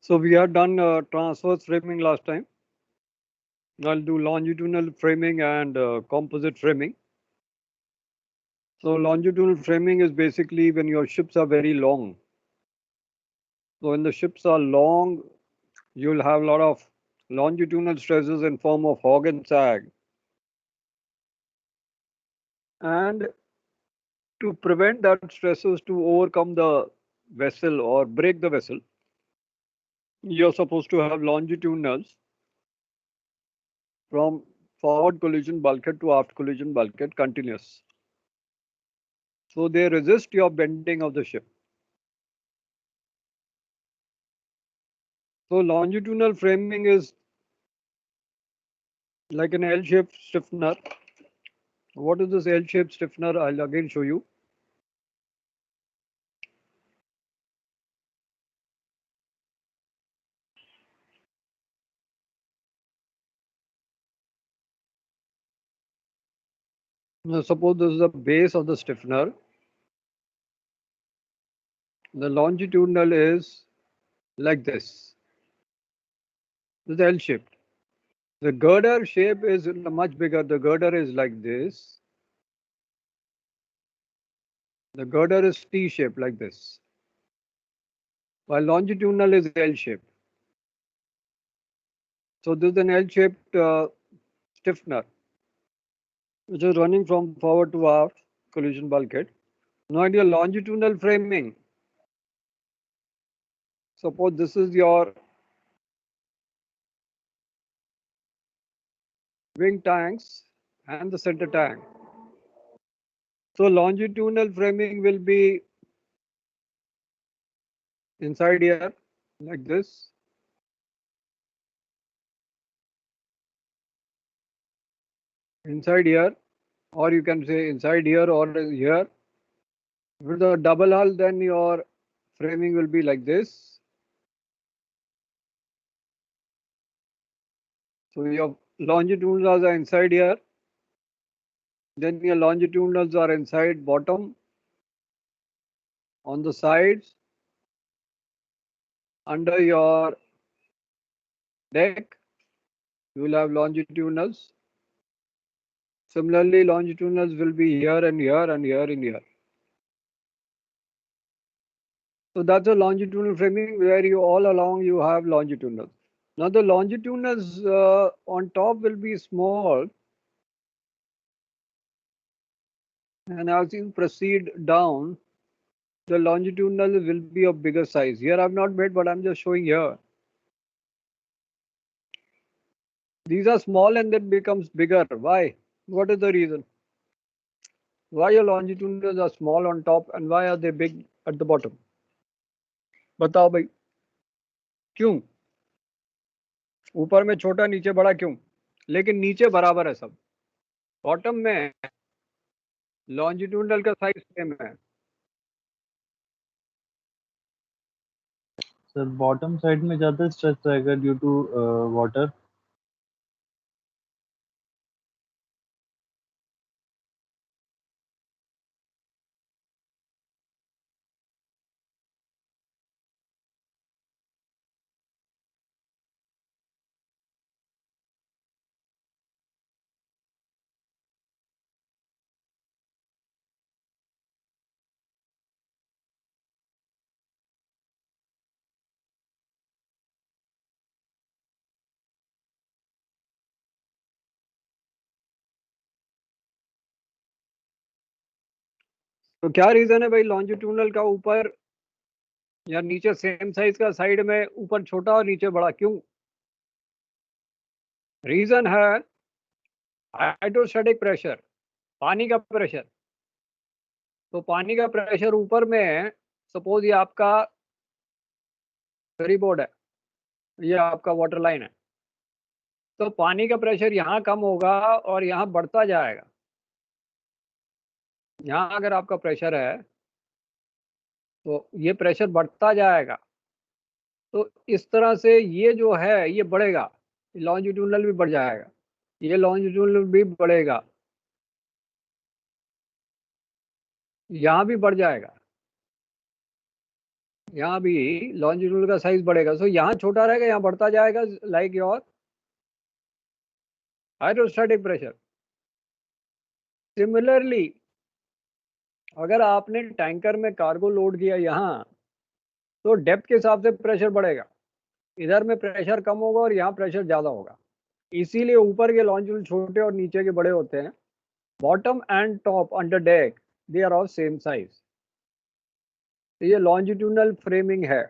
So we have done transverse framing last time. I'll do longitudinal framing and composite framing. So longitudinal framing is basically when your ships are very long. So when the ships are long, you'll have a lot of longitudinal stresses in form of hog and sag. And to prevent that stresses to overcome the vessel or break the vessel, you're supposed to have longitudinals from forward collision bulkhead to aft collision bulkhead continuous. So they resist your bending of the ship. So longitudinal framing is like an L-shaped stiffener. What is this L-shaped stiffener? I'll again show you. Now suppose this is the base of the stiffener. The longitudinal is like this. This is L-shaped. The girder shape is much bigger. The girder is like this. The girder is T-shaped like this. While longitudinal is L-shaped. So this is an L-shaped stiffener, which is running from forward to aft collision bulkhead. Now in your longitudinal framing, suppose this is your wing tanks and the center tank. So longitudinal framing will be inside here like this. Inside here, or you can say inside here or here. With the double hull, then your framing will be like this. So your longitudinals are inside here. Then your longitudinals are inside bottom, on the sides, under your deck, you will have longitudinals. Similarly, longitudinals will be here and here and here and here. So that's a longitudinal framing where you all along you have longitudinals. Now the longitudinals on top will be small, and as you proceed down, the longitudinal will be of bigger size. Here I've not made, but I'm just showing here. These are small and then becomes bigger. Why? What is the reason? Why your longitudinals are small on top and why are they big at the bottom? बताओ भाई, क्यों? ऊपर में छोटा नीचे बड़ा क्यों? लेकिन नीचे बराबर है सब. बॉटम में लॉन्जिट्यूडनल का साइज सेम है. सर बॉटम साइड में ज्यादा स्ट्रेस रहेगा ड्यू टू वाटर. तो क्या रीजन है भाई लॉन्जिट्यूडनल का ऊपर या नीचे सेम साइज का, साइड में ऊपर छोटा और नीचे बड़ा क्यों? रीजन है हाइड्रोस्टैटिक प्रेशर, पानी का प्रेशर. तो पानी का प्रेशर ऊपर में है. सपोज ये आपका फेरी बोर्ड है, ये आपका वाटर लाइन है. तो पानी का प्रेशर यहाँ कम होगा और यहाँ बढ़ता जाएगा. यहाँ अगर आपका प्रेशर है तो ये प्रेशर बढ़ता जाएगा. तो इस तरह से ये जो है ये बढ़ेगा, लॉन्जिट्यूडनल भी बढ़ जाएगा, ये लॉन्जिट्यूडनल भी बढ़ेगा, यहाँ भी बढ़ जाएगा. यहाँ भी लॉन्जिट्यूडल का साइज बढ़ेगा, सो यहाँ छोटा रहेगा, यहाँ बढ़ता जाएगा, like your hydrostatic pressure. Similarly अगर आपने टैंकर में कार्गो लोड किया यहाँ, तो डेप्थ के हिसाब से प्रेशर बढ़ेगा, इधर में प्रेशर कम होगा और यहाँ प्रेशर ज्यादा होगा। इसीलिए ऊपर के लॉन्जिट्यूड छोटे और नीचे के बड़े होते हैं। Bottom and top under deck they are of same size. तो ये लॉन्जिट्यूडनल फ्रेमिंग है।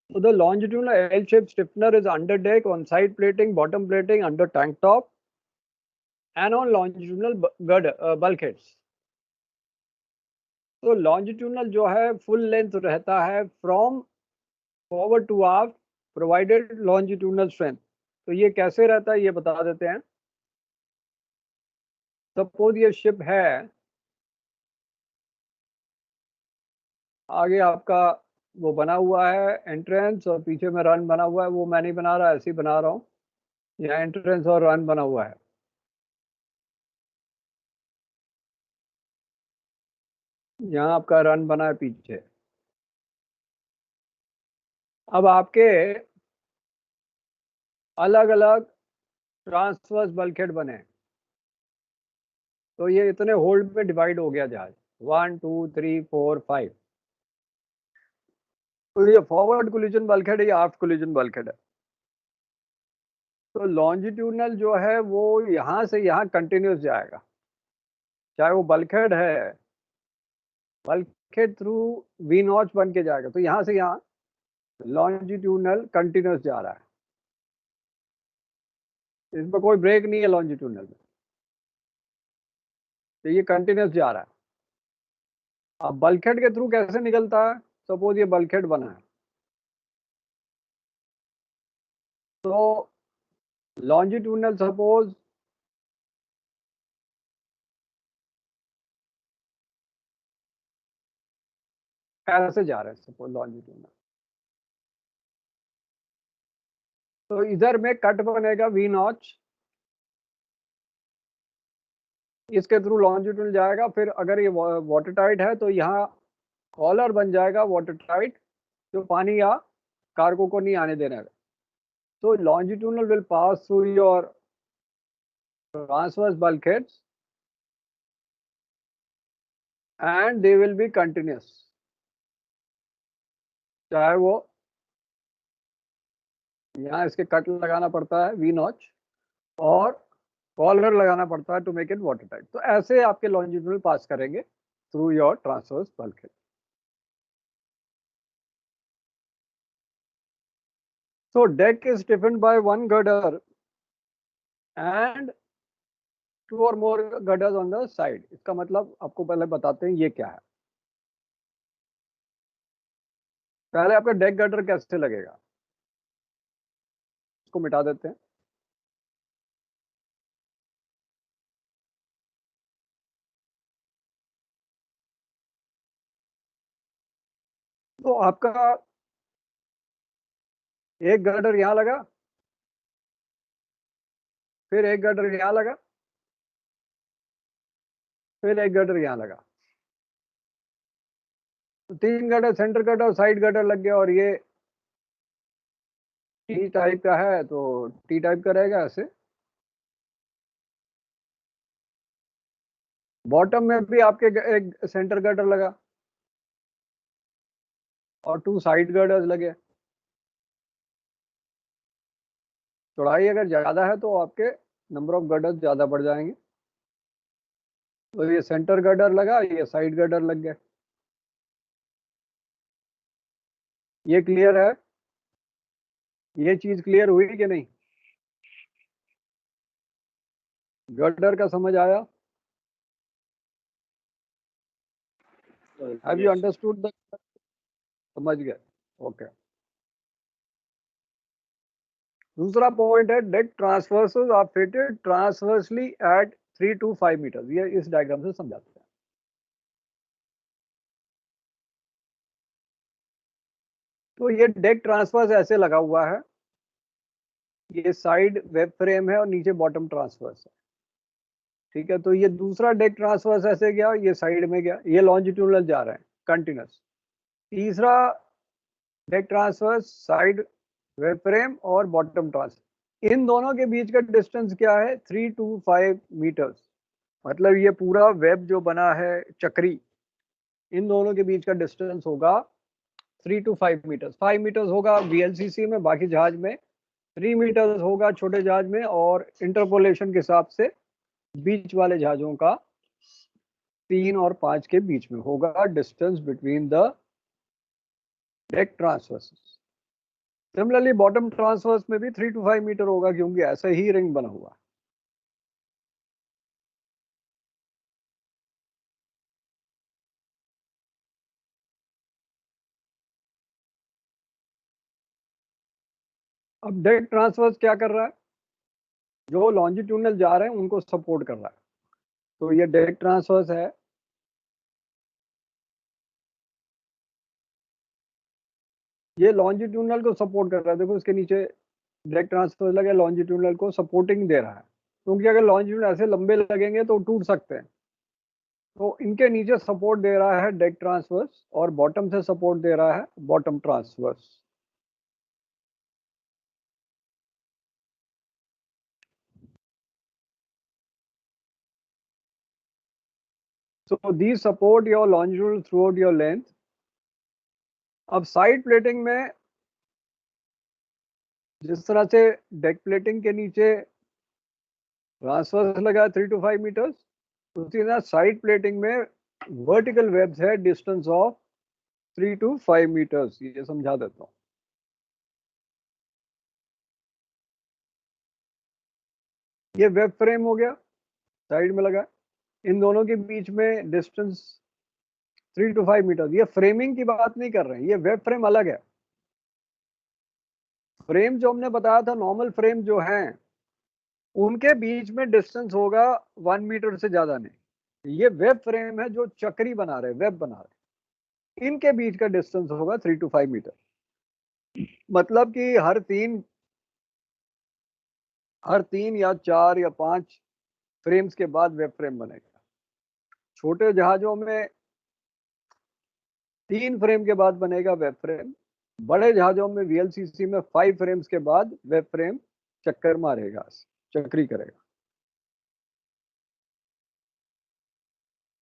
So the longitudinal L-shaped stiffener is under deck, on side plating, bottom plating, under tank top, and on longitudinal bulkheads. तो longitudinal जो है full length रहता है from forward to aft, provided longitudinal strength. तो ये कैसे रहता है ये बता देते हैं। सपोज ये शिप है, आगे आपका वो बना हुआ है एंट्रेंस और पीछे में रन बना हुआ है, वो मैं नहीं बना रहा, ऐसे ही बना रहा हूँ। यहाँ एंट्रेंस और रन बना हुआ है। यहाँ आपका रन बना है पीछे। अब आपके अलग अलग ट्रांसवर्स बल्कहेड बने, तो ये इतने होल्ड में डिवाइड हो गया जहाज, 1 2 3 4 5। तो ये फॉरवर्ड कोलिजन बल्कहेड है, ये आफ्ट कोलिजन बल्कहेड है। तो लॉन्जिट्यूडनल जो है वो यहाँ से यहाँ कंटिन्यूस जाएगा, चाहे वो बल्कहेड है, बल्कहेड थ्रू वी नॉच बन के जाएगा, तो यहाँ से यहाँ लॉन्जिट्यूडनल कंटिन्यूस जा रहा है, इसमें कोई ब्रेक नहीं है लॉन्जिट्यूडनल में, तो ये कंटिन्यूस जा रहा है। अब बल्कहेड के थ्रू कैसे निकलता है, सपोज ये बल्कहेड बना है, तो लॉन्जिट्यूडनल सपोज ऐसे जा रहे हैं, सपोज लॉन्जिट्यूडनल, तो इधर में कट बनेगा वी नॉच, इसके थ्रू लॉन्जिट्यूडनल जाएगा। फिर अगर ये वाटर टाइट है तो यहाँ कॉलर बन जाएगा वाटर टाइट, जो पानी या कार्गो को नहीं आने देना है। तो longitudinal will pass through your transverse bulkheads and they will be continuous, चाहे वो यहाँ इसके कट लगाना पड़ता है वी नॉच और कॉलर लगाना पड़ता है to make it water tight. तो ऐसे आपके longitudinal पास करेंगे through your transverse bulkhead. So deck is stiffened by one girder and two और more girders on the side. इसका मतलब आपको पहले बताते हैं ये क्या है। पहले आपका डेक गडर कैसे लगेगा, इसको मिटा देते हैं। तो आपका एक गडर यहां लगा, फिर एक गडर यहां लगा, फिर एक गडर यहां लगा, तो तीन गडर सेंटर गडर और साइड गडर लग गया। और ये टी टाइप का है तो टी टाइप का रहेगा ऐसे। बॉटम में भी आपके एक सेंटर गडर लगा और टू साइड गडर्स लगे। चौड़ाई अगर ज्यादा है तो आपके नंबर ऑफ गडर्स ज्यादा बढ़ जाएंगे। तो ये सेंटर गडर लगा, ये साइड गडर लग गए। ये क्लियर है, ये चीज क्लियर हुई कि नहीं, गडर का समझ आया? हैव यू अंडरस्टूड द, समझ गए? ओके। दूसरा पॉइंट है deck transverses are fitted transversely at 3 to 5 metre. ये इस डायग्राम से समझाते हैं। तो ये डेक ट्रांसवर्स ऐसे लगा हुआ है, ये साइड वेब फ्रेम है और नीचे बॉटम ट्रांसवर्स है, ठीक है। तो ये दूसरा डेक ट्रांसवर्स ऐसे गया, ये साइड में गया, ये लॉन्जिट्यूडनल जा रहे हैं कंटिन्यूस। तीसरा deck transverse side web frame और बॉटम ट्रांसफर, इन दोनों के बीच का डिस्टेंस क्या है, 3 to 5 मीटर्स। मतलब ये पूरा वेब जो बना है चक्री, इन दोनों के बीच का डिस्टेंस होगा 3 to 5 मीटर्स। 5 मीटर्स होगा VLCC में, बाकी जहाज में 3 मीटर्स होगा छोटे जहाज में, और इंटरपोलेशन के हिसाब से बीच वाले जहाजों का 3 और 5 के बीच में होगा distance between the deck transverse. Similarly bottom transverse में भी 3 to 5 मीटर होगा, क्योंकि ऐसा ही रिंग बना हुआ है। अब डेक ट्रांसवर्स क्या कर रहा है, जो लॉन्जिट्यूडनल जा रहे हैं उनको सपोर्ट कर रहा है। तो ये डेक ट्रांसवर्स है, ये लॉन्जिट्यूडनल को सपोर्ट कर रहा है। देखो इसके नीचे डेक ट्रांसवर्स लगे, लॉन्जिट्यूडनल को सपोर्टिंग दे रहा है, क्योंकि अगर लॉन्जिट्यूडनल ऐसे लंबे लगेंगे तो टूट सकते हैं। तो इनके नीचे सपोर्ट दे रहा है डेक ट्रांसवर्स, और बॉटम से सपोर्ट दे रहा है bottom transverse. So these support your longitudinal throughout your length. अब साइड प्लेटिंग में जिस तरह से डेक प्लेटिंग के नीचे ट्रांसवर्स लगा 3 to 5 मीटर्स, उसी तरह साइड प्लेटिंग में वर्टिकल वेब्स है डिस्टेंस ऑफ 3 to 5 मीटर्स। ये समझा देता हूँ। ये वेब फ्रेम हो गया, साइड में लगा, इन दोनों के बीच में डिस्टेंस 3 to 5 मीटर। ये फ्रेमिंग की बात नहीं कर रहे हैं, ये वेब फ्रेम अलग है। फ्रेम जो हमने बताया था, नॉर्मल फ्रेम जो हैं उनके बीच में डिस्टेंस होगा 1 मीटर से ज्यादा नहीं। ये वेब फ्रेम है जो चक्री बना रहे, वेब बना रहे, इनके बीच का डिस्टेंस होगा 3 to 5 मीटर। मतलब कि हर तीन या 4 या 5 फ्रेम्स के बाद वेब फ्रेम बनेगा। छोटे जहाजों में 3 फ्रेम के बाद बनेगा वेब फ्रेम, बड़े जहाजों में VLCC में 5 फ्रेम्स के बाद वेब फ्रेम चक्कर मारेगा, चक्री करेगा।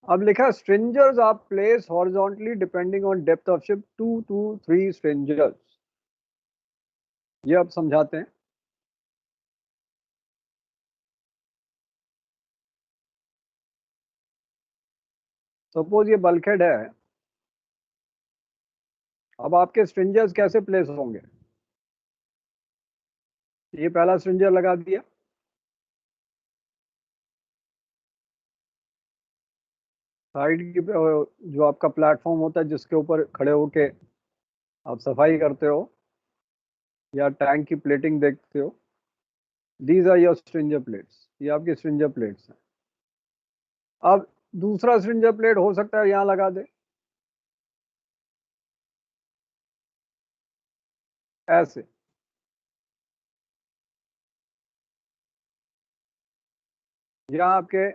अब लिखा stringers are place horizontally depending on depth of ship, 2 to 3 stringers. ये अब समझाते हैं। सपोज ये बल्कहेड है, अब आपके स्ट्रिंजर्स कैसे प्लेस होंगे, ये पहला स्ट्रिंजर लगा दिया, साइड की जो आपका प्लेटफॉर्म होता है जिसके ऊपर खड़े होके आप सफाई करते हो या टैंक की प्लेटिंग देखते हो, दीज आर योर स्ट्रिंजर प्लेट्स, ये आपकी स्ट्रिंजर प्लेट्स हैं। अब दूसरा स्ट्रिंजर प्लेट हो सकता है यहाँ लगा दे, ऐसे। यहाँ आपके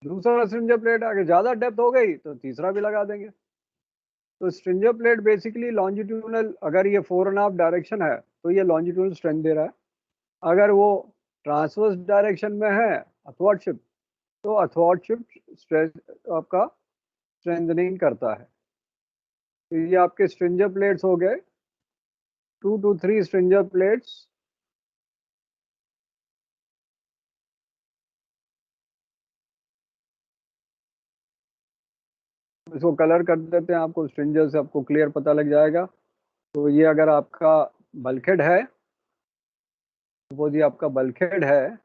दूसरा स्ट्रिंजर प्लेट आगे ज्यादा डेप्थ हो गई तो तीसरा भी लगा देंगे। तो स्ट्रिंजर प्लेट बेसिकली लॉन्जिट्यूडनल, अगर ये 4.5 डायरेक्शन है तो ये लॉन्जिट्यूडनल स्ट्रेंथ दे रहा है। अगर वो ट्रांसवर्स डायरेक्शन में है अथॉर्डशिप, तो अथॉर्डशिप स्ट्रेस आपका स्ट्रेंथनिंग करता है। तो ये आपके स्ट्रिंजर प्लेट्स हो गए, 2 to 3 स्ट्रिंजर प्लेट्स। इसको कलर कर देते हैं, आपको स्ट्रिंजर से आपको क्लियर पता लग जाएगा। तो ये अगर आपका बल्कहेड है, वो जी आपका बल्कहेड है,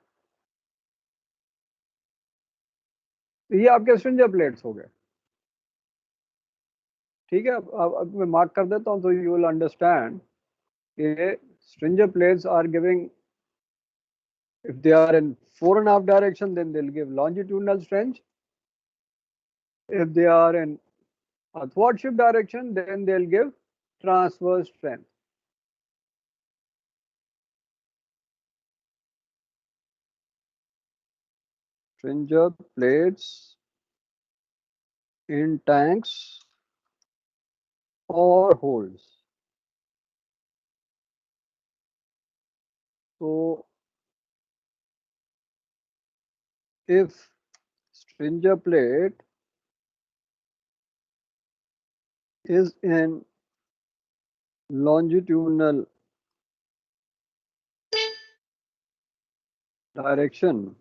तो ये आपके स्ट्रिंजर प्लेट्स हो गए, ठीक है। अब मैं मार्क कर देता हूँ तो यू विल अंडरस्टैंड कि stringer plates are giving If they are in 4.5 direction, then they'll give longitudinal strength. If they are in athwartship direction, then they'll give transverse strength. Stringer plates in tanks or holes. So if stringer plate is in longitudinal direction,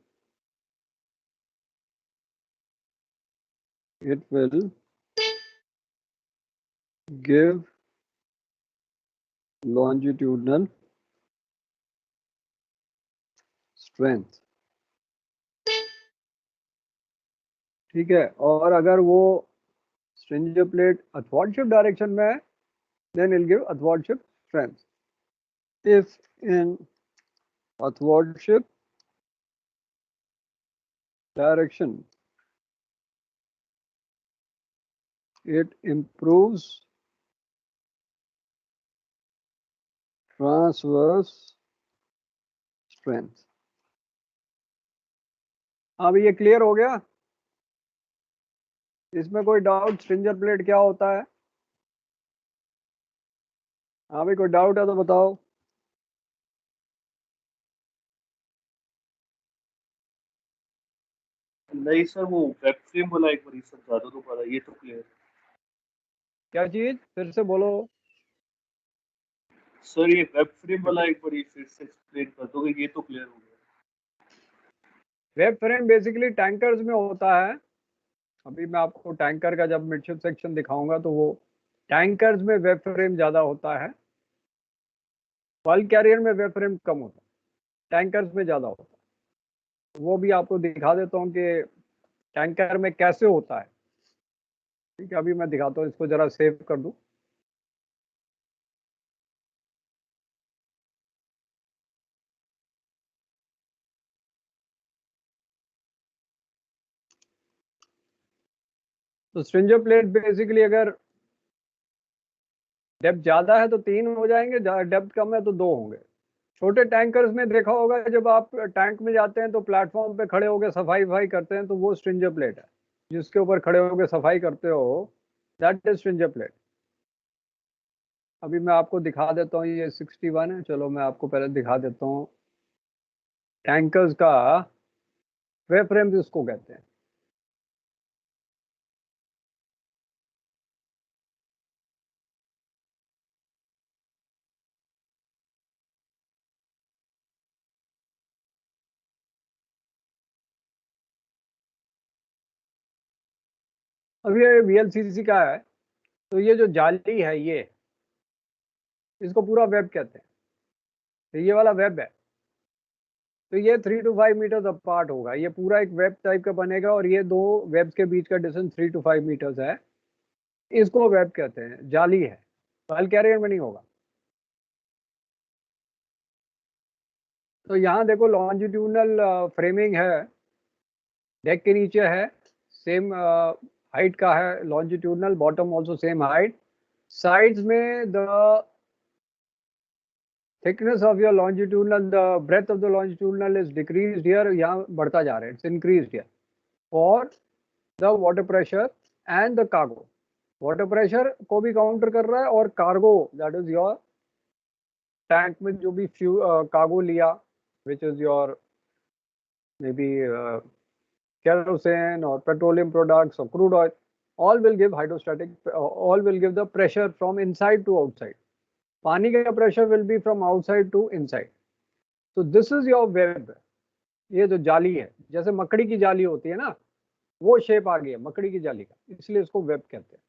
it will give longitudinal strength. ठीक है, और अगर वो स्ट्रिंजर plate अथवार्डशिप direction में है, then it'll give athwartship strength. If in athwartship direction, it improves transverse strength. अब ये clear हो गया? इसमें कोई डाउट? स्ट्रिंजर प्लेट क्या होता है? हाँ भाई, कोई डाउट है तो बताओ। नहीं सर, वो वेब फ्रेम वाला एक बार समझा दो दोबारा, ये तो क्लियर। क्या चीज? फिर से बोलो सर, ये वेब फ्रेम वाला एक बार फिर से एक्सप्लेन कर दोगे, ये तो क्लियर हो गया। वेब फ्रेम बेसिकली टैंकर्स में होता है। अभी मैं आपको टैंकर का जब मिडशिप सेक्शन दिखाऊंगा तो वो टैंकर्स में वेब फ्रेम ज्यादा होता है, बल्क कैरियर में वेब फ्रेम कम होता है, टैंकर्स में ज्यादा होता है। वो भी आपको दिखा देता हूँ कि टैंकर में कैसे होता है। ठीक है, अभी मैं दिखाता हूँ, इसको जरा सेव कर दूं। तो स्ट्रिंजर प्लेट बेसिकली अगर डेप्थ ज्यादा है तो 3 हो जाएंगे, डेप्थ कम है तो 2 होंगे। छोटे टैंकर्स में देखा होगा, जब आप टैंक में जाते हैं तो प्लेटफॉर्म पे खड़े होकर सफाई वफाई करते हैं, तो वो स्ट्रिंजर प्लेट है। जिसके ऊपर खड़े होकर सफाई करते हो, दैट इज स्ट्रिंजर प्लेट। अभी मैं आपको दिखा देता हूँ, ये 61 है। चलो मैं आपको पहले दिखा देता हूँ टैंकर्स का वेब फ्रेम जिसको कहते हैं। अब ये VLCC का है, तो ये जो जाली है ये, इसको पूरा वेब कहते हैं। तो ये वाला वेब है, तो ये 3 to 5 मीटर्स अपार्ट होगा। ये पूरा एक वेब टाइप का बनेगा, और ये दो वेब्स के बीच का डिस्टेंस 3 to 5 मीटर्स है। इसको वेब कहते हैं, जाली है, बल्क कैरियर में नहीं होगा। तो यहाँ देखो लॉन्जिट्यूडनल फ्रेमिंग है, डेक के नीचे है, सेम हाइट का है longitudinal, bottom also same height. Sides में the thickness of your longitudinal, the breadth of the longitudinal is decreased here, यहाँ बढ़ता जा रहा है, it's increased here for the water pressure and the cargo. Water pressure को भी counter कर रहा है, और cargo, that is your tank में जो भी कार्गो लिया, which is your may be kerosene or petroleum products or crude oil, all will give hydrostatic, all will give the pressure from inside to outside. पानी का pressure will be from outside to inside. तो this is your web. ये जो जाली है, जैसे मकड़ी की जाली होती है ना, वो शेप आ गई है मकड़ी की जाली का, इसलिए इसको वेब कहते हैं।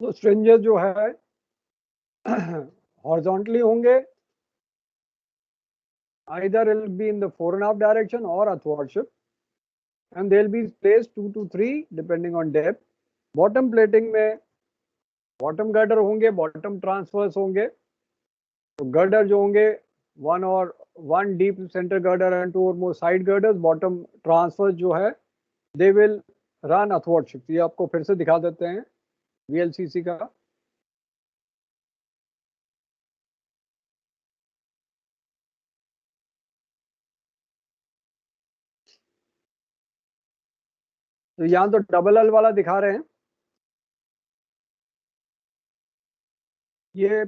तो स्ट्रेंजर जो है हॉरिजॉन्टली होंगे, Either it will be in the fore and aft direction or athwartship, and they'll be placed 2 to 3 depending on depth. Bottom plating में bottom girder होंगे, bottom transverse होंगे. तो girder जो होंगे one deep center girder and 2 or more side girders. Bottom transverse जो है they will run athwartship. ये आपको फिर से दिखा देते हैं VLCC का. तो यहाँ तो डबल हल वाला दिखा रहे हैं. ये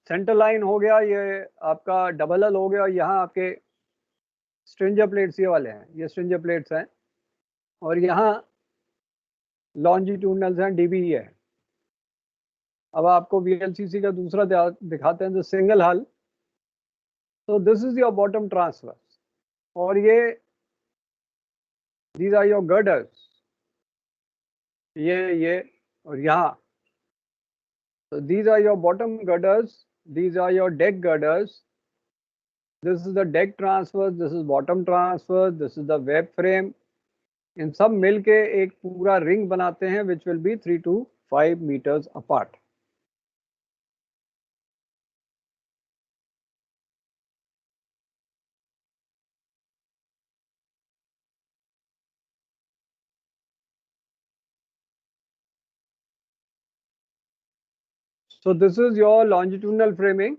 सेंटर लाइन हो गया, ये आपका डबल हल हो गया. यहाँ आपके स्ट्रिंजर प्लेट्स ये वाले हैं, ये स्ट्रिंजर प्लेट्स हैं, और यहाँ लॉन्जिट्यूडनल्स हैं, डीबी है. अब आपको VLCC का दूसरा दिखाते हैं, जो सिंगल हल. तो this is your bottom transverse, और ये दीज आर योर गर्डर्स, ये और यहाँ. So these are your bottom girders, these are your deck girders. This is the deck transverse, this is bottom transverse, this is the web frame. इन सब मिलके एक पूरा ring बनाते हैं which will be 3 to 5 meters apart. So this is your longitudinal framing.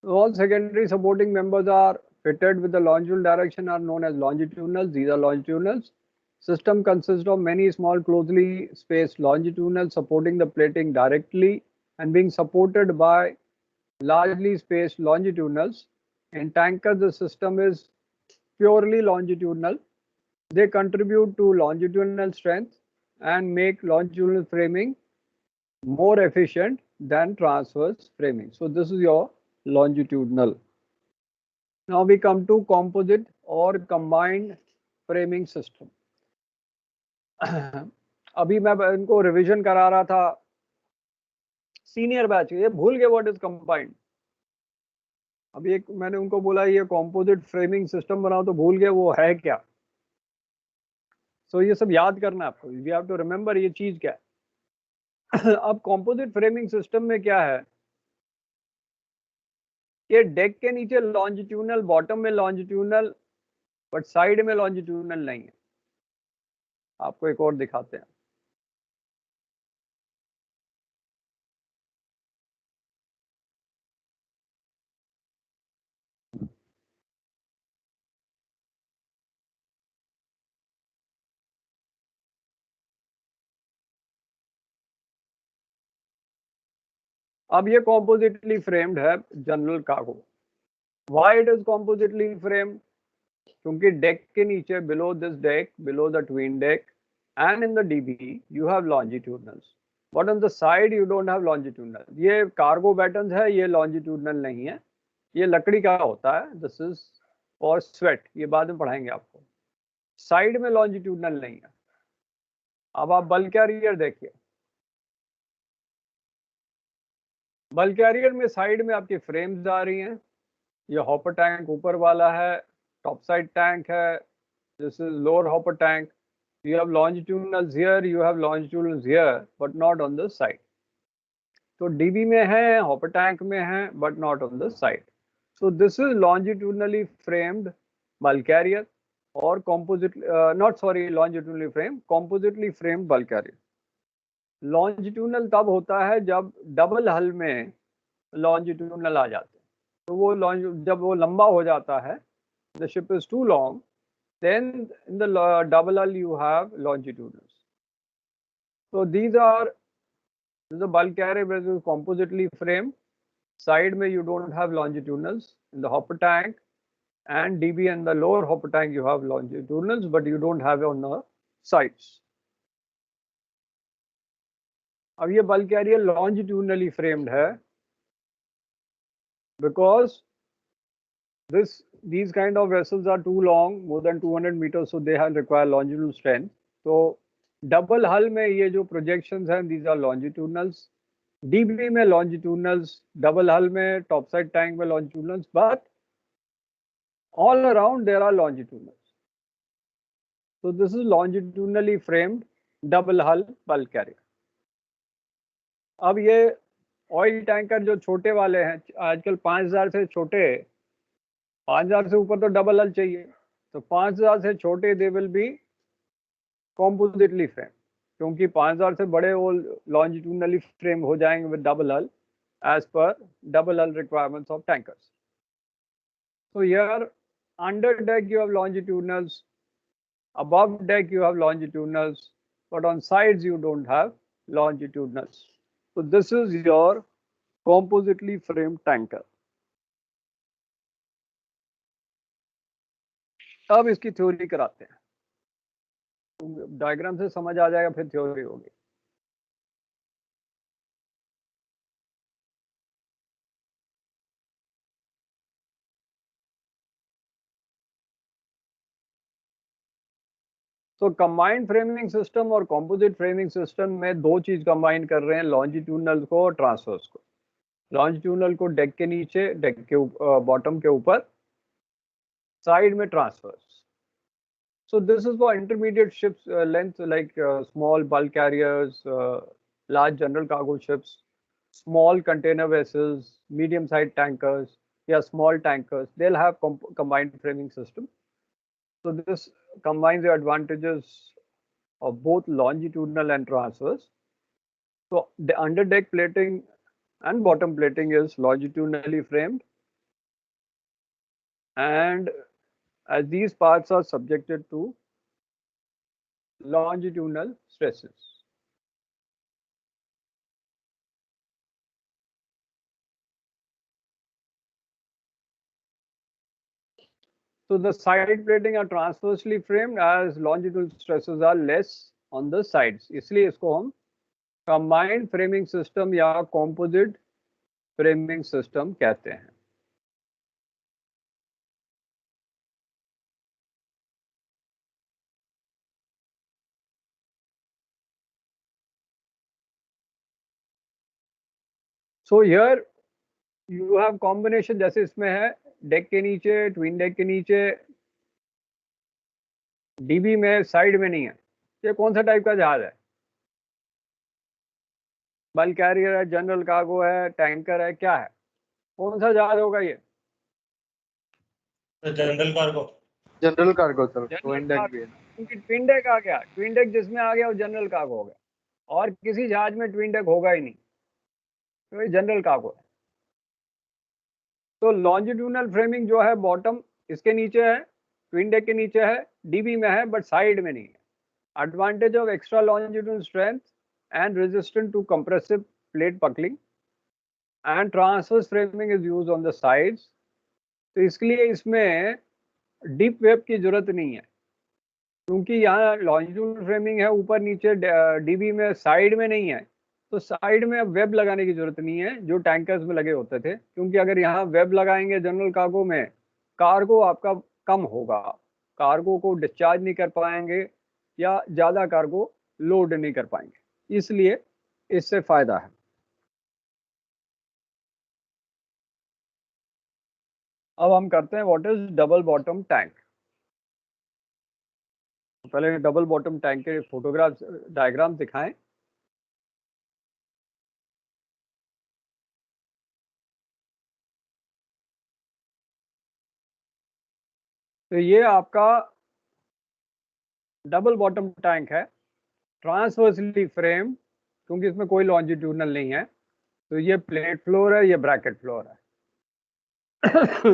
All secondary supporting members are fitted with the longitudinal direction are known as longitudinals. These are longitudinals. System consists of many small closely spaced longitudinals supporting the plating directly and being supported by largely spaced longitudinals. In tankers, the system is purely longitudinal. They contribute to longitudinal strength and make longitudinal framing more efficient than transverse framing. So this is your longitudinal. Now we come to composite or combined framing system. अभी मैं इनको revision करा रहा था senior batch, ये भूल गए what is combined. अभी एक मैंने उनको बोला ये कॉम्पोजिट फ्रेमिंग सिस्टम बनाओ, तो भूल गए वो है क्या. सो ये सब याद करना है आपको, यू हैव टू रिमेंबर ये चीज क्या है. अब कॉम्पोजिट फ्रेमिंग सिस्टम में क्या है, ये डेक के नीचे लॉन्जिट्यूडनल, बॉटम में लॉन्जिट्यूडनल, बट साइड में लॉन्जिट्यूडनल नहीं है. आपको एक और दिखाते हैं. अब ये कॉम्पोजिटली फ्रेम्ड है general cargo. Why it is compositely framed? क्योंकि डेक के नीचे below this deck, below the twin deck and in the DB you have longitudinals, but on the side you don't have longitudinal. ये cargo battens है, ये longitudinal नहीं है, ये लकड़ी का होता है. दिस इज और स्वेट, ये बाद में पढ़ाएंगे आपको. साइड में longitudinal नहीं है. अब आप बल्क कैरियर देखिए, बल्क कैरियर में साइड में आपकी फ्रेम्स आ रही हैं. ये हॉपर टैंक ऊपर वाला है, टॉप साइड टैंक है, this is lower hopper tank. You have longitudinals here, you have longitudinals here, but not on the side. So DB में है, hopper tank में है, but not on the side. So this is longitudinally framed bulk carrier or composite, longitudinally framed, compositely framed bulk carrier. Longitudinal तब होता है जब double हल में longitudinal आ जाते हैं. तो वो जब वो लंबा हो जाता है, the ship is too long, then in the double hull you have longitudinals. So these are the bulk carrier which is compositely framed. Side में you don't have longitudinals. In the hopper tank and DB and the lower hopper tank you have longitudinals, but you don't have on the sides. अब ये bulk carrier longitudinally framed है because these kind of vessels are too long, more than 200 meters, so they have require longitudinal strength. So double hull में ये जो projections हैं, these are longitudinals. DB में longitudinals, double hull में top side tank में longitudinals, but all around there are longitudinals. So this is longitudinally framed double hull bulk carrier. अब ये oil tanker जो छोटे वाले हैं आजकल 5000 से छोटे, 5000 से ऊपर तो डबल हल चाहिए, तो 5000 से छोटे दे विल बी कॉम्पोजिटली फ्रेम, क्योंकि 5000 से बड़े वो लॉन्जिट्यूडनली फ्रेम हो जाएंगे विद डबल हल as per double hull requirements of tankers. So here under deck you have longitudinals, above deck you have longitudinals, but on sides you don't have longitudinals. So this is your compositely framed tanker. अब इसकी theory कराते हैं, diagram से समझ आ जाएगा, फिर theory होगी. तो कंबाइंड फ्रेमिंग सिस्टम और कंपोजिट फ्रेमिंग सिस्टम में दो चीज कंबाइन कर रहे हैं, लॉन्जिट्यूडनल को और ट्रांसवर्स को. लॉन्जिट्यूडनल को डेक के नीचे, डेक के बॉटम के ऊपर, साइड में transverse. So this is for intermediate ships length like small bulk carriers, large general cargo ships, small container vessels, medium-sized tankers, small tankers. They'll have combined framing system. So this combines the advantages of both longitudinal and transverse. So the underdeck plating and bottom plating is longitudinally framed, and as these parts are subjected to longitudinal stresses. So the side plating are transversely framed as longitudinal stresses are less on the sides. इसलिए इसको हम combined framing system या composite framing system कहते हैं. So here you have combination, जैसे इसमें है deck के नीचे, ट्विन डेक के नीचे, डीबी में, साइड में नहीं है. ये कौन सा टाइप का जहाज है? बल्क कैरियर है, जनरल कार्गो है, टैंकर है, क्या है? कौन सा जहाज होगा ये? General cargo. General cargo sir, twin deck भी है. क्योंकि ट्विन डेक आ गया, ट्विन डेक जिसमें आ गया वो जनरल कार्गो हो गया, और किसी जहाज में ट्विन डेक होगा ही नहीं, तो ये जनरल कार्गो है. तो लॉन्जिट्यूडनल फ्रेमिंग जो है बॉटम इसके नीचे है, ट्विन डेक के नीचे है, डीबी में है, बट साइड में नहीं है. Advantage of extra longitudinal strength and resistant to compressive plate buckling, and transverse framing is used on the sides. तो इसलिए इसमें डीप वेब की जरूरत नहीं है, क्योंकि यहाँ लॉन्जिट्यूडनल फ्रेमिंग है, ऊपर नीचे डीबी में, साइड में नहीं है. तो साइड में अब वेब लगाने की जरूरत नहीं है जो टैंकर्स में लगे होते थे, क्योंकि अगर यहाँ वेब लगाएंगे जनरल कार्गो में, कार्गो आपका कम होगा, कार्गो को डिस्चार्ज नहीं कर पाएंगे या ज़्यादा कार्गो लोड नहीं कर पाएंगे, इसलिए इससे फायदा है. अब हम करते हैं what is double bottom tank. पहले डबल बॉटम टैंक के फोटोग्राफ डायग्राम दिखाएं. तो ये आपका डबल बॉटम टैंक है, ट्रांसवर्सली फ्रेम, क्योंकि इसमें कोई लॉन्जिट्यूडनल नहीं है. तो ये प्लेट फ्लोर है, ये ब्रैकेट फ्लोर है.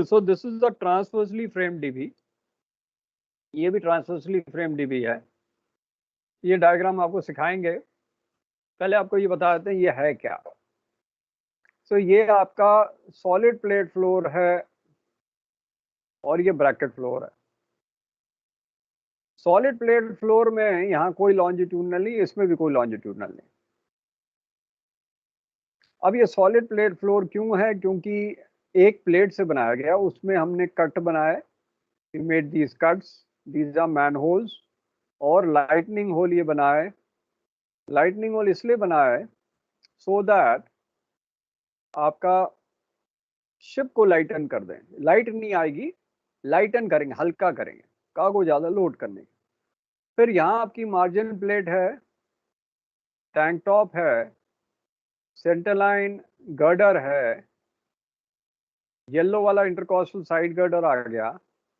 So this is the transversely frame dB. ये भी ट्रांसवर्सली फ्रेम डीबी है. ये डायग्राम आपको सिखाएंगे, पहले आपको ये बता देते हैं ये है क्या. सो ये आपका सॉलिड प्लेट फ्लोर है और ये ब्रैकेट फ्लोर है. सॉलिड प्लेट फ्लोर में यहाँ कोई लॉन्जिट्यूडनल नहीं, इसमें भी कोई लॉन्जिट्यूडनल नहीं. अब ये सॉलिड प्लेट फ्लोर क्यों है? क्योंकि एक प्लेट से बनाया गया, उसमें हमने कट बनाए, we made these cuts, these are manholes, और लाइटनिंग होल ये बनाए. लाइटनिंग होल इसलिए बनाए सो दैट आपका शिप को लाइटन कर दें. लाइट नहीं आएगी लाइटन करेंगे, हल्का करेंगे, कार्गो ज़्यादा लोड करने के। फिर यहाँ आपकी मार्जिन प्लेट है, टैंक टॉप है, सेंटरलाइन गर्डर है, येलो वाला इंटरकॉस्टल साइड गर्डर आ गया,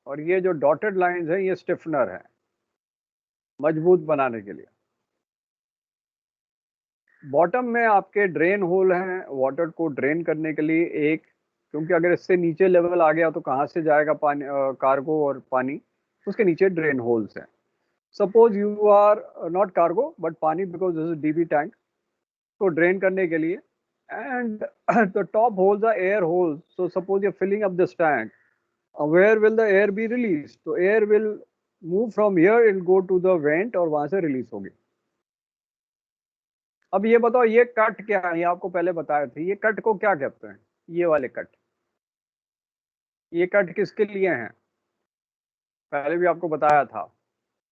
और ये जो डॉटेड लाइंस हैं ये स्टिफनर है मजबूत बनाने के लिए। बॉटम में आपके ड्रेन होल हैं वाटर को ड्रेन करने के लिए एक, क्योंकि अगर इससे नीचे लेवल आ गया तो कहाँ से जाएगा पानी, कार्गो और पानी, उसके नीचे ड्रेन होल्स हैं। Suppose you are not cargo but पानी, because this is DB tank, को ड्रेन करने के लिए, and the top holes are air holes. So suppose you are filling up this tank, where will the air be released? तो air will move from here, it will go to the vent और वहां से release होगी। अब ये बताओ ये cut क्या है, ये आपको पहले बताए थे, ये कट को क्या कहते हैं? ये वाले कट, ये कट किसके लिए हैं? पहले भी आपको बताया था,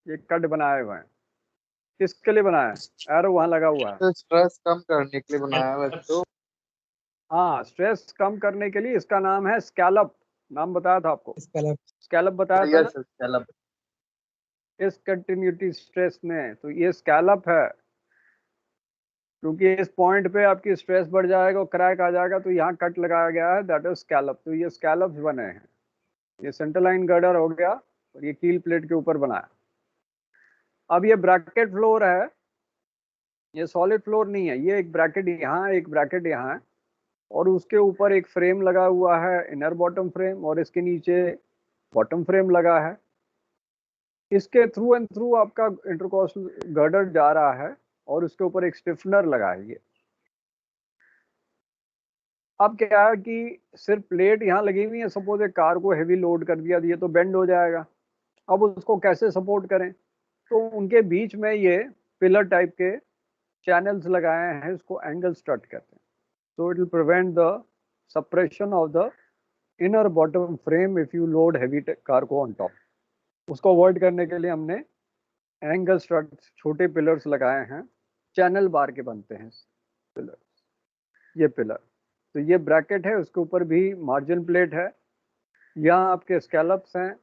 ये कट बनाए हुए हैं, किसके लिए बनाया है? एरो वहां लगा हुआ है, तो स्ट्रेस कम करने के लिए बनाया हुआ है। तो हाँ, स्ट्रेस कम करने के लिए। इसका नाम है स्कैलप, नाम बताया था आपको, स्कैलप बताया था यस स्कैलप। इस कंटिन्यूटी स्ट्रेस में। तो ये स्कैलप है, क्योंकि इस पॉइंट पे आपकी स्ट्रेस बढ़ जाएगा और क्रैक आ जाएगा, तो यहाँ कट लगाया गया है, दैट इज स्कैलप। तो ये स्कैलप्स बने हैं। ये सेंटरलाइन गर्डर हो गया और ये कील प्लेट के ऊपर बनाया। अब ये ब्रैकेट फ्लोर है, ये सॉलिड फ्लोर नहीं है, ये एक ब्रैकेट यहाँ, एक ब्रैकेट यहाँ है, और उसके ऊपर एक फ्रेम लगा हुआ है, इनर बॉटम फ्रेम, और इसके नीचे बॉटम फ्रेम लगा है। इसके थ्रू एंड थ्रू आपका इंटरकॉस्टल गर्डर जा रहा है और उसके ऊपर एक स्टिफनर लगा है। ये अब क्या है कि सिर्फ प्लेट यहाँ लगी हुई है, सपोज एक कार को हैवी लोड कर दिया, ये तो बेंड हो जाएगा। अब उसको कैसे सपोर्ट करें? तो उनके बीच में ये पिलर टाइप के चैनल्स लगाए हैं, इसको एंगल स्ट्रट कहते हैं। So it will prevent the suppression of the inner bottom frame if you load heavy car को ऑन टॉप। उसको अवॉइड करने के लिए हमने एंगल स्ट्रट छोटे पिलर्स लगाए हैं, चैनल बार के बनते हैं पिलर, ये पिलर। तो ये ब्रैकेट है, उसके ऊपर भी मार्जिन प्लेट है, यहाँ आपके स्कैलप्स हैं,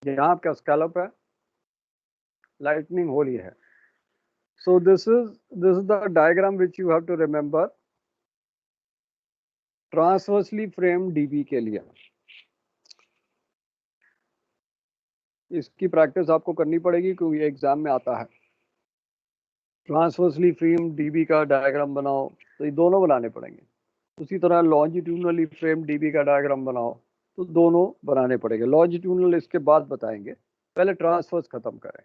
यहाँ आपका स्कैलप है, लाइटनिंग होल ही है। So this is the diagram which you have to remember transversely frame DB के लिए। इसकी प्रैक्टिस आपको करनी पड़ेगी क्योंकि एग्जाम में आता है। ट्रांसवर्सली फ्रेम डीबी का डायग्राम बनाओ, तो ये दोनों बनाने पड़ेंगे। उसी तरह लॉन्जिट्यूडनली फ्रेम डीबी का डायग्राम बनाओ, तो दोनों बनाने पड़ेंगे। लॉन्जिट्यूडनल इसके बाद बताएंगे, पहले ट्रांसवर्स खत्म करें।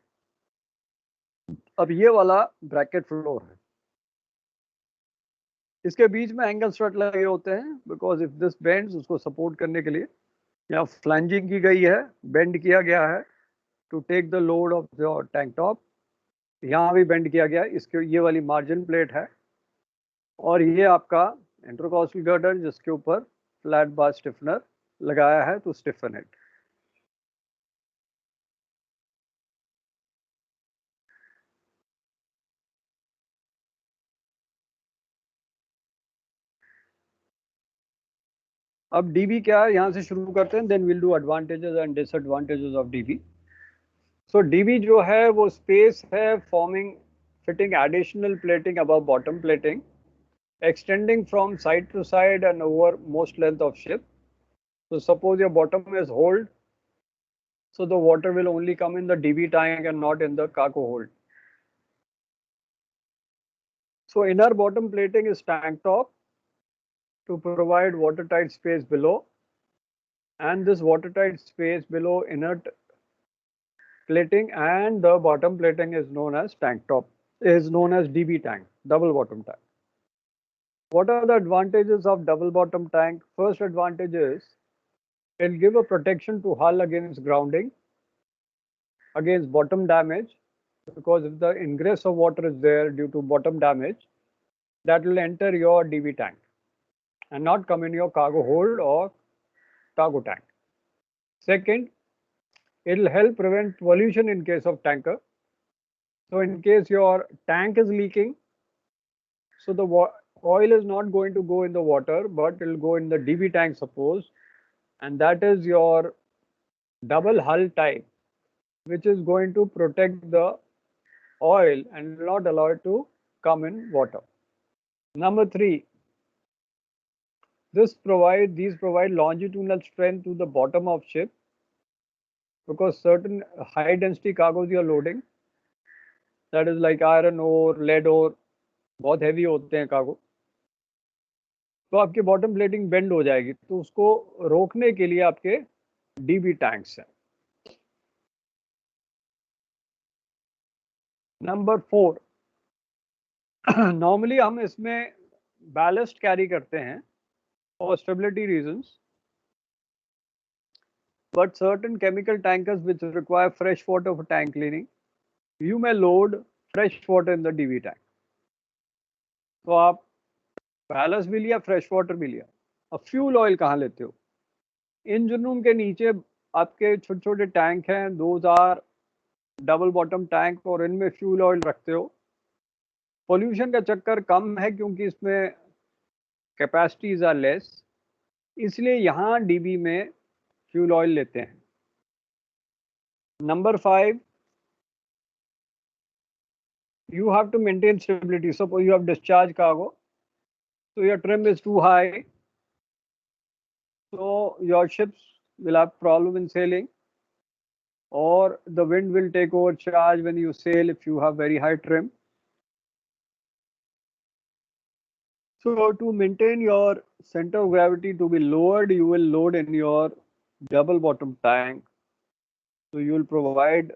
अब ये वाला ब्रैकेट फ्लोर है, इसके बीच में एंगल स्ट्रट लगे होते हैं, बिकॉज इफ दिस बेंड्स, उसको सपोर्ट करने के लिए यहाँ फ्लैंजिंग की गई है, बेंड किया गया है to take the load of the tank top. यहाँ भी बेंड किया गया है, इसके ये वाली मार्जिन प्लेट है, और ये आपका इंटरकॉस्टल गर्डर जिसके ऊपर फ्लैट बार स्टिफनर लगाया है टू स्टिफन इट। अब डीबी क्या है, यहाँ से शुरू करते हैं, then will do advantages and disadvantages of DB. So DB जो है वो स्पेस है forming fitting additional plating above bottom plating, extending from side to side and over most length of ship. So suppose your bottom is holed, so the water will only come in the DB tank and not in the cargo hold. So inner bottom plating is tank top to provide watertight space below, and this watertight space below inner plating and the bottom plating is known as tank top, is known as DB tank, double bottom tank. What are the advantages of double bottom tank? First advantage is it will give a protection to hull against grounding, against bottom damage, because if the ingress of water is there due to bottom damage, that will enter your DB tank and not come in your cargo hold or cargo tank. Second, it will help prevent pollution in case of tanker. So in case your tank is leaking, so the oil is not going to go in the water, but it will go in the DB tank, suppose, and that is your double hull type, which is going to protect the oil and will not allow it to come in water. Number 3, these provide longitudinal strength to the bottom of ship, because certain high density cargoes you are loading, that is like iron ore, lead ore, बहुत heavy होते हैं cargo, तो आपकी bottom plating bend हो जाएगी, तो उसको रोकने के लिए आपके डीबी टैंक्स हैं. नंबर 4, नॉर्मली हम इसमें बैलेस्ट कैरी करते हैं for stability reasons, but certain chemical tankers which require fresh water for tank cleaning, you may load fresh water in the DV tank. तो आप बैलेस्ट भी लिया, फ्रेश वाटर भी लिया. अब फ्यूल ऑयल कहाँ लेते हो? इंजन रूम के नीचे आपके छोटे छोटे टैंक हैं, 2000 डबल बॉटम टैंक, और इनमें फ्यूल ऑयल रखते हो. पोल्यूशन का चक्कर कम है क्योंकि इसमें कैपेसिटीज आर लेस, इसलिए यहाँ डीबी में फ्यूल ऑयल लेते हैं. Number 5, you have to maintain stability. Suppose you have discharge cargo, so your trim is too high, so your ships will have problem in sailing, or the wind will take over charge when you sail if you have very high trim. So to maintain your center of gravity to be lowered, you will load in your double bottom tank. So you will provide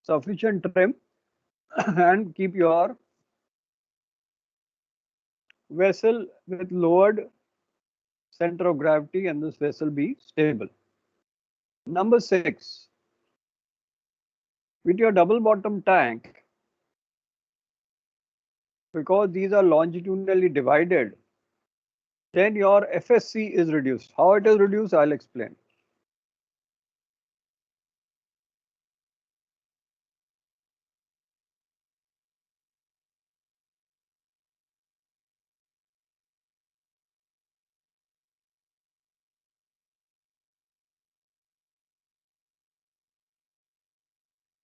sufficient trim and keep your vessel with lowered center of gravity, and this vessel be stable. Number 6, with your double bottom tank, because these are longitudinally divided, then your FSC is reduced. How it is reduced, I'll explain.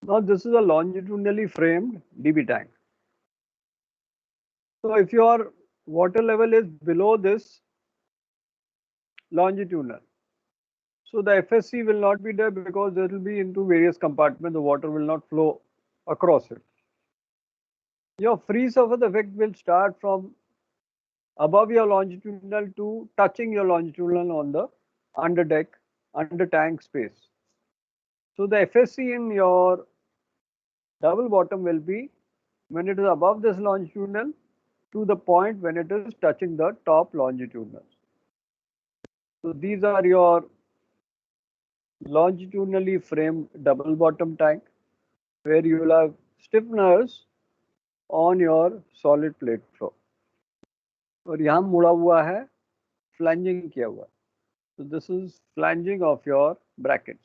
Now this is a longitudinally framed DB tank. So if your water level is below this longitudinal, so the FSC will not be there, because it will be into various compartments, the water will not flow across it. Your free surface effect will start from above your longitudinal to touching your longitudinal on the under deck, under tank space. So the FSC in your double bottom will be when it is above this longitudinal to the point when it is touching the top longitudinal. So these are your longitudinally framed double bottom tank, where you will have stiffeners on your solid plate floor. और यहाँ मुड़ा हुआ है, flanging किया हुआ. So this is flanging of your brackets.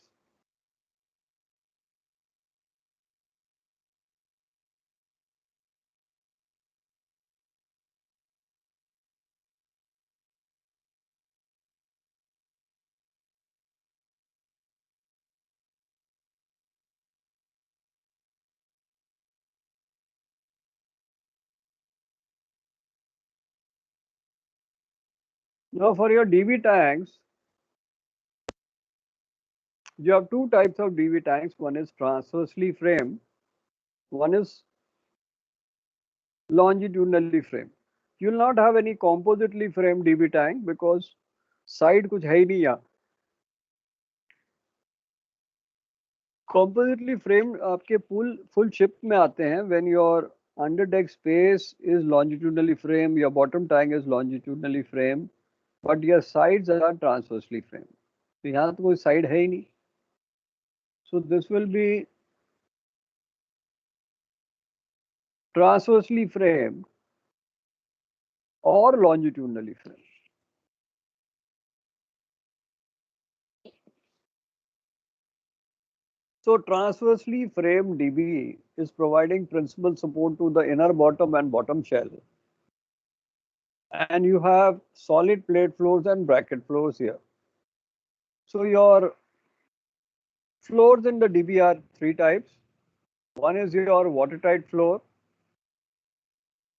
Now for your DB tanks, you have two types of DB tanks. One is transversely framed, one is longitudinally framed. You will not have any compositely framed DB tank because side कुछ है ही नहीं यहाँ. Compositely framed आपके full ship में आते हैं when your under deck space is longitudinally framed, your bottom tank is longitudinally framed, but your sides are transversely framed. तो यहाँ तो कोई side है ही नहीं. So this will be transversely framed or longitudinally framed. So transversely framed DB is providing principal support to the inner bottom and bottom shell. And you have solid plate floors and bracket floors here. So your floors in the DB are three types. One is your watertight floor.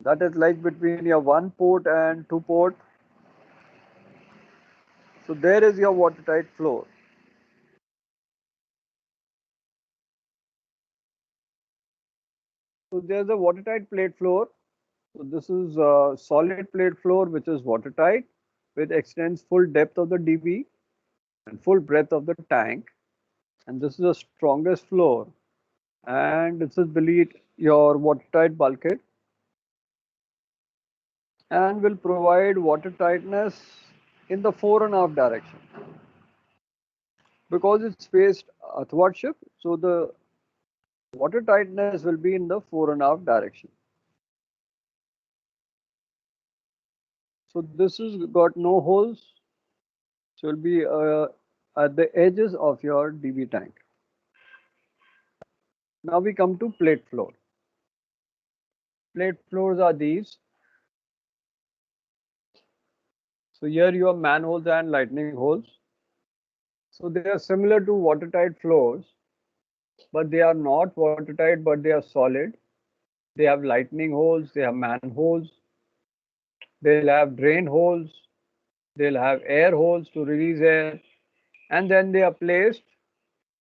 That is like between your 1 port and 2 port. So there is your watertight floor. So there's a watertight plate floor. So this is a solid plate floor which is watertight, which extends full depth of the DB and full breadth of the tank. And this is the strongest floor. And this is beneath your watertight bulkhead and will provide water tightness in the fore and aft direction. Because it's faced athwart ship, so the water tightness will be in the fore and aft direction. So this has got no holes, so it will be at the edges of your DB tank. Now we come to plate floor. Plate floors are these. So here you have manholes and lightning holes. So they are similar to watertight floors, but they are not watertight, but they are solid. They have lightning holes, they have manholes, they'll have drain holes, they'll have air holes to release air, and then they are placed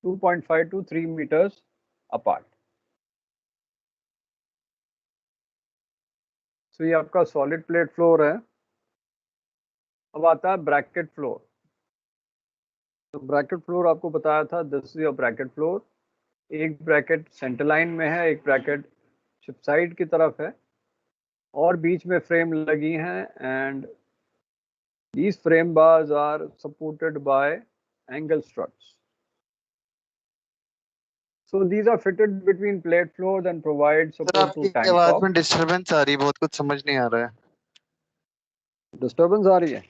2.5 to 3 meters apart. So ये आपका solid plate floor है. अब आता है bracket floor. तो bracket floor आपको बताया था, this is your bracket floor. एक bracket center line में है, एक bracket ship side की तरफ है, और बीच में frame लगी हैं, and these frame bars are supported by angle struts. So these are fitted between plate floors and provide sir support to आपकी tank आवाज top. में डिस्टरबेंस आ रही है, बहुत कुछ समझ नहीं आ रहा है. डिस्टर्बेंस आ रही है?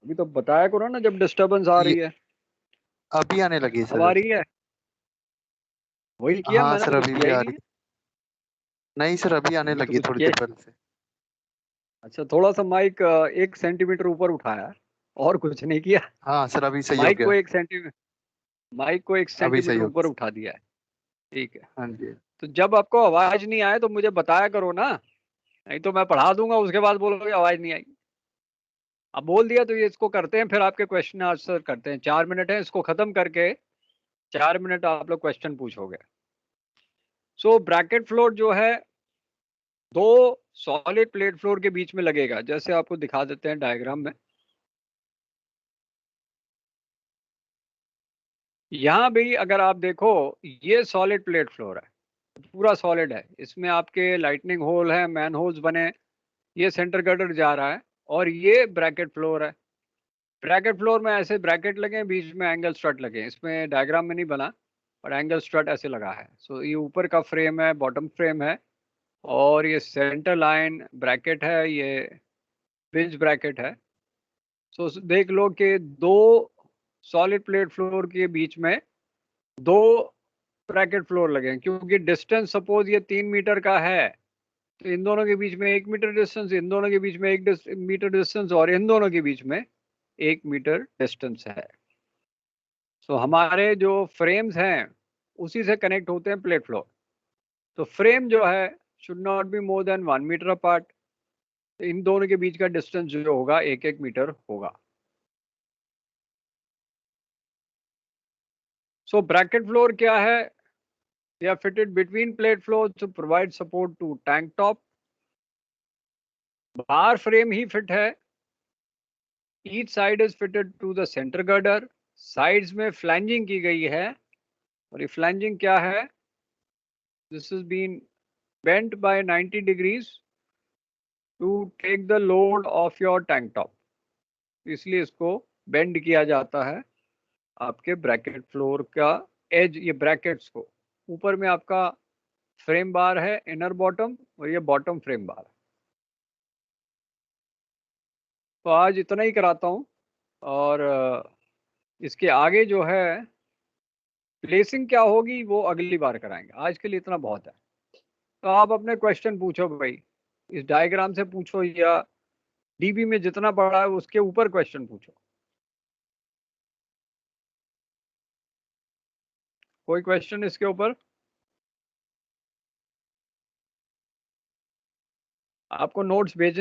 अभी तो बताया करो ना जब डिस्टर्बेंस आ रही है. अभी आने लगी अब सर. आ रही है? वही किया हाँ मैंने, सर, तो कुछ अभी भी किया आ ही रही. नहीं है. नहीं सर, अभी आने अभी तो लगी कुछ थोड़ी किया. देर पहले से. अच्छा, थोड़ा सा माइक 1 सेंटीमीटर ऊपर उठाया है, और कुछ नहीं किया. हाँ सर, अभी सही हो माइक गया. को 1 सेंटीमीटर, माइक को 1 अभी सही सेंटीमीटर हो ऊपर गया. उठा दिया है. ठीक है. हाँ जी. तो जब आपको आवाज नहीं आए तो मुझे बताया करो ना, नहीं तो मैं पढ़ा दूंगा, उसके बाद बोलोगे आवाज नहीं आई. अब बोल दिया तो ये इसको करते हैं, फिर आपके क्वेश्चन आंसर करते हैं. 4 मिनट है, इसको खत्म करके 4 मिनट आप लोग क्वेश्चन पूछोगे. सो ब्रैकेट फ्लोर जो है, दो सॉलिड प्लेट फ्लोर के बीच में लगेगा, जैसे आपको दिखा देते हैं डायग्राम में. यहां भी अगर आप देखो, ये सॉलिड प्लेट फ्लोर है, पूरा सॉलिड है. इसमें आपके लाइटनिंग होल है, मैन होल्स बने, ये सेंटर गर्डर जा रहा है, और ये ब्रैकेट फ्लोर है. ब्रैकेट फ्लोर में ऐसे ब्रैकेट लगे, बीच में एंगल स्ट्रट लगे. इसमें डायग्राम में नहीं बना, और एंगल स्ट्रट ऐसे लगा है. सो ये ऊपर का फ्रेम है, बॉटम फ्रेम है, और ये सेंटर लाइन ब्रैकेट है, ये बिंच ब्रैकेट है. सो देख लो कि दो सॉलिड प्लेट फ्लोर के बीच में दो ब्रैकेट फ्लोर लगे हैं, क्योंकि डिस्टेंस सपोज ये 3 मीटर का है, तो इन दोनों के बीच में 1 मीटर डिस्टेंस, इन दोनों के बीच में 1 मीटर डिस्टेंस, और इन दोनों के बीच में 1 मीटर डिस्टेंस है. सो हमारे जो फ्रेम्स हैं उसी से कनेक्ट होते हैं प्लेट फ्लोर. तो फ्रेम जो है should not be more than 1 metre apart. इन दोनों के बीच का डिस्टेंस जो होगा 1-1 मीटर होगा. सो ब्रैकेट फ्लोर क्या है? They are fitted between plate floors to provide support to tank top. Bar frame he fit है. Each side is fitted to the center girder. Sides में flanging की गई है, और ये flanging क्या है? This has been bent by 90 degrees to take the load of your tank top. इसलिए इसको bend किया जाता है आपके ब्रैकेट फ्लोर का एज, ये ब्रैकेट्स को. ऊपर में आपका फ्रेम बार है, इनर बॉटम, और ये बॉटम फ्रेम बार है. तो आज इतना ही कराता हूँ, और इसके आगे जो है प्लेसिंग क्या होगी वो अगली बार कराएंगे. आज के लिए इतना बहुत है. तो आप अपने क्वेश्चन पूछो भाई, इस डायग्राम से पूछो, या डीबी में जितना पड़ा है उसके ऊपर क्वेश्चन पूछो. कोई क्वेश्चन इसके ऊपर? आपको नोट्स भेजे